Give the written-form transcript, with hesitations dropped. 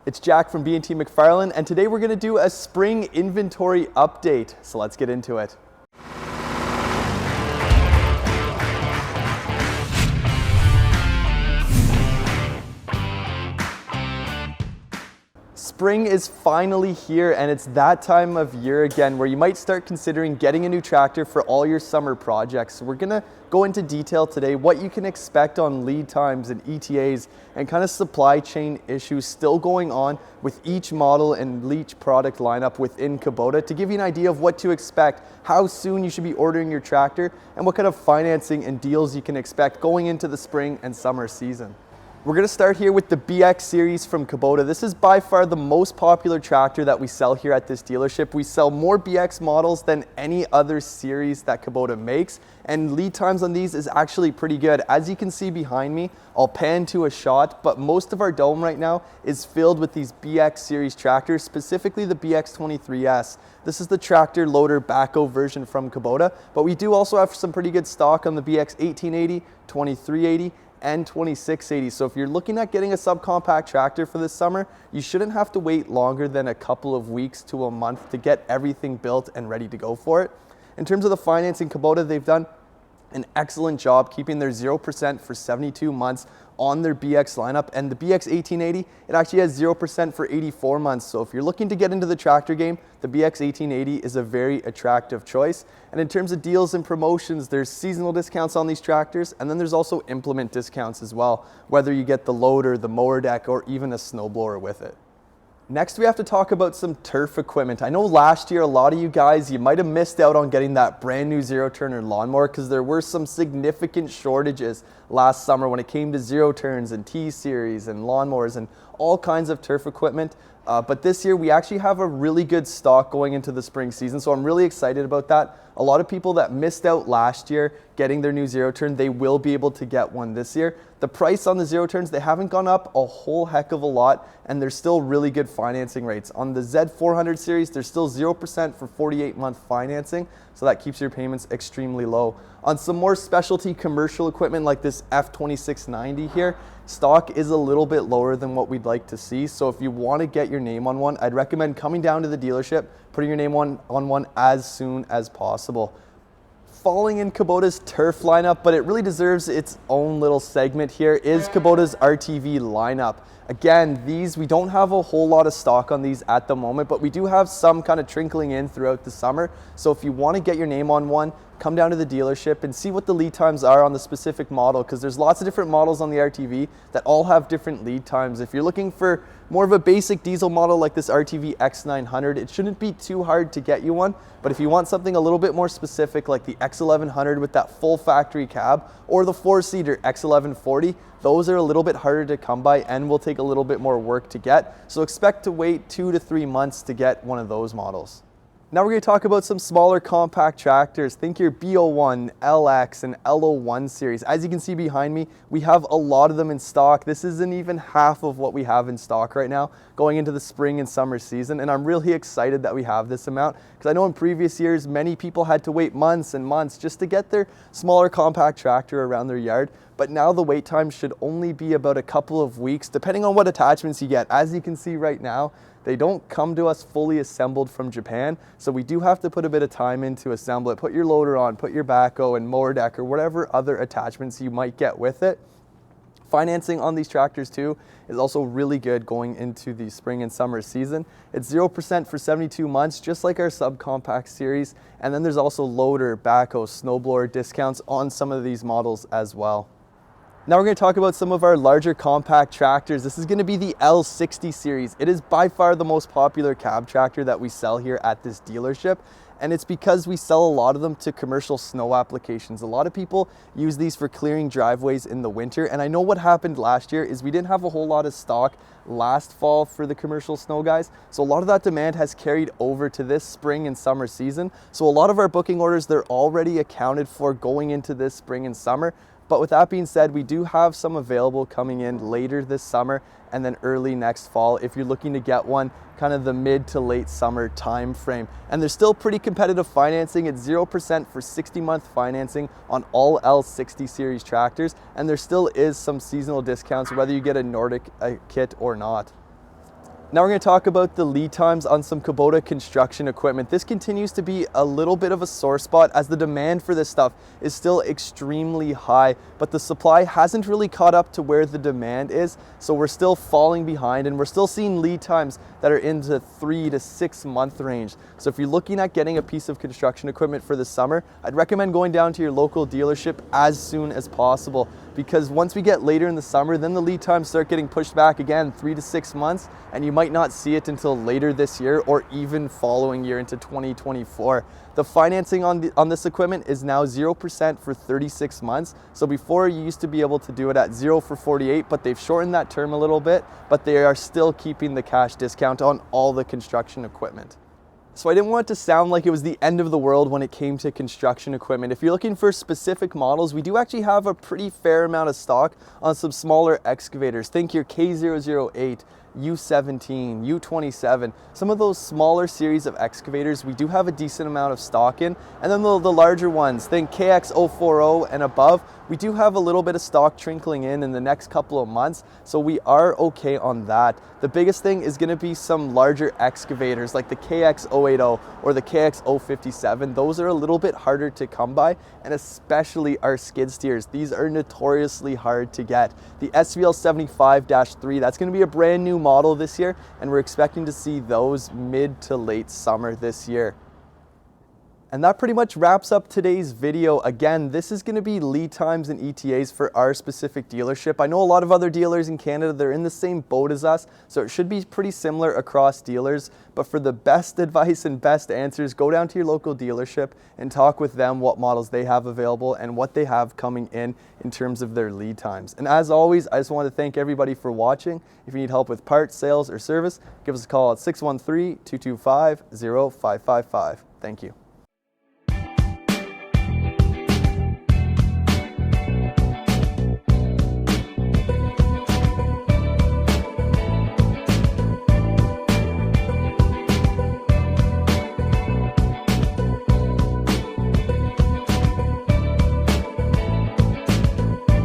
It's Jack from B&T MacFarlane, and today we're going to do a spring inventory update. So let's get into it. Spring is finally here, and it's that time of year again where you might start considering getting a new tractor for all your summer projects. So we're going to go into detail today what you can expect on lead times and ETAs and kind of supply chain issues still going on with each model and each product lineup within Kubota to give you an idea of what to expect, how soon you should be ordering your tractor, and what kind of financing and deals you can expect going into the spring and summer season. We're going to start here with the BX series from Kubota. This is by far the most popular tractor that we sell here at this dealership. We sell more BX models than any other series that Kubota makes, and lead times on these is actually pretty good. As you can see behind me, I'll pan to a shot, but most of our dome right now is filled with these BX series tractors, specifically the BX23S. This is the tractor loader backhoe version from Kubota, but we do also have some pretty good stock on the BX1880, 2380, and 2680. So if you're looking at getting a subcompact tractor for this summer, you shouldn't have to wait longer than a couple of weeks to a month to get everything built and ready to go for it. In terms of the financing, Kubota, they've done an excellent job keeping their 0% for 72 months on their BX lineup, and the BX 1880, it actually has 0% for 84 months. So if you're looking to get into the tractor game, the BX 1880 is a very attractive choice. And in terms of deals and promotions, there's seasonal discounts on these tractors, and then there's also implement discounts as well, whether you get the loader, the mower deck, or even a snowblower with it. Next, we have to talk about some turf equipment. I know last year, a lot of you guys, you might have missed out on getting that brand new zero-turner lawnmower because there were some significant shortages last summer when it came to zero-turns and T-series and lawnmowers and all kinds of turf equipment. But this year, we actually have a really good stock going into the spring season, so I'm really excited about that. A lot of people that missed out last year getting their new zero-turn, they will be able to get one this year. The price on the zero-turns, they haven't gone up a whole heck of a lot, and there's still really good financing rates. On the Z400 series, there's still 0% for 48-month financing, so that keeps your payments extremely low. On some more specialty commercial equipment like this F2690 here, stock is a little bit lower than what we'd like to see. So if you want to get your name on one, I'd recommend coming down to the dealership, putting your name on one as soon as possible. Falling in Kubota's turf lineup, but it really deserves its own little segment here, is Kubota's RTV lineup. Again, these, we don't have a whole lot of stock on these at the moment, but we do have some kind of trickling in throughout the summer. So if you want to get your name on one, come down to the dealership and see what the lead times are on the specific model, because there's lots of different models on the RTV that all have different lead times. If you're looking for more of a basic diesel model like this RTV X900, it shouldn't be too hard to get you one. But if you want something a little bit more specific like the X1100 with that full factory cab, or the four-seater X1140, those are a little bit harder to come by and will take a little bit more work to get. So expect to wait 2 to 3 months to get one of those models. Now we're going to talk about some smaller compact tractors. Think your B01, LX, and L01 series. As you can see behind me, we have a lot of them in stock. This isn't even half of what we have in stock right now going into the spring and summer season, and I'm really excited that we have this amount because I know in previous years many people had to wait months and months just to get their smaller compact tractor around their yard. But now the wait time should only be about a couple of weeks depending on what attachments you get. As you can see right now, they don't come to us fully assembled from Japan, so we do have to put a bit of time in to assemble it. Put your loader on, put your backhoe and mower deck or whatever other attachments you might get with it. Financing on these tractors too is also really good going into the spring and summer season. It's 0% for 72 months, just like our subcompact series. And then there's also loader, backhoe, snowblower discounts on some of these models as well. Now we're going to talk about some of our larger compact tractors. This is going to be the L60 series. It is by far the most popular cab tractor that we sell here at this dealership. And it's because we sell a lot of them to commercial snow applications. A lot of people use these for clearing driveways in the winter. And I know what happened last year is we didn't have a whole lot of stock last fall for the commercial snow guys. So a lot of that demand has carried over to this spring and summer season. So a lot of our booking orders, they're already accounted for going into this spring and summer. But with that being said, we do have some available coming in later this summer and then early next fall if you're looking to get one kind of the mid to late summer time frame. And there's still pretty competitive financing. It's 0% for 60-month financing on all L60 series tractors, and there still is some seasonal discounts whether you get a Nordic kit or not. Now we're going to talk about the lead times on some Kubota construction equipment. This continues to be a little bit of a sore spot as the demand for this stuff is still extremely high, but the supply hasn't really caught up to where the demand is. So we're still falling behind and we're still seeing lead times that are into 3 to 6 month range. So if you're looking at getting a piece of construction equipment for the summer, I'd recommend going down to your local dealership as soon as possible, because once we get later in the summer, then the lead times start getting pushed back again 3 to 6 months, and you might not see it until later this year or even following year into 2024. The financing on this equipment is now 0% for 36 months. So before, you used to be able to do it at 0 for 48, but they've shortened that term a little bit, but they are still keeping the cash discount on all the construction equipment. So I didn't want it to sound like it was the end of the world when it came to construction equipment. If you're looking for specific models, we do actually have a pretty fair amount of stock on some smaller excavators. Think your K008, U17, U27, some of those smaller series of excavators we do have a decent amount of stock in. And then the larger ones, think KX040 and above, we do have a little bit of stock trickling in the next couple of months, so we are okay on that. The biggest thing is going to be some larger excavators like the KX080 or the KX057. Those are a little bit harder to come by, and especially our skid steers. These are notoriously hard to get. The SVL 75-3, that's going to be a brand new model this year, and we're expecting to see those mid to late summer this year. And that pretty much wraps up today's video. Again, this is going to be lead times and ETAs for our specific dealership. I know a lot of other dealers in Canada, they're in the same boat as us, so it should be pretty similar across dealers. But for the best advice and best answers, go down to your local dealership and talk with them what models they have available and what they have coming in terms of their lead times. And as always, I just want to thank everybody for watching. If you need help with parts, sales, or service, give us a call at 613-225-0555. Thank you.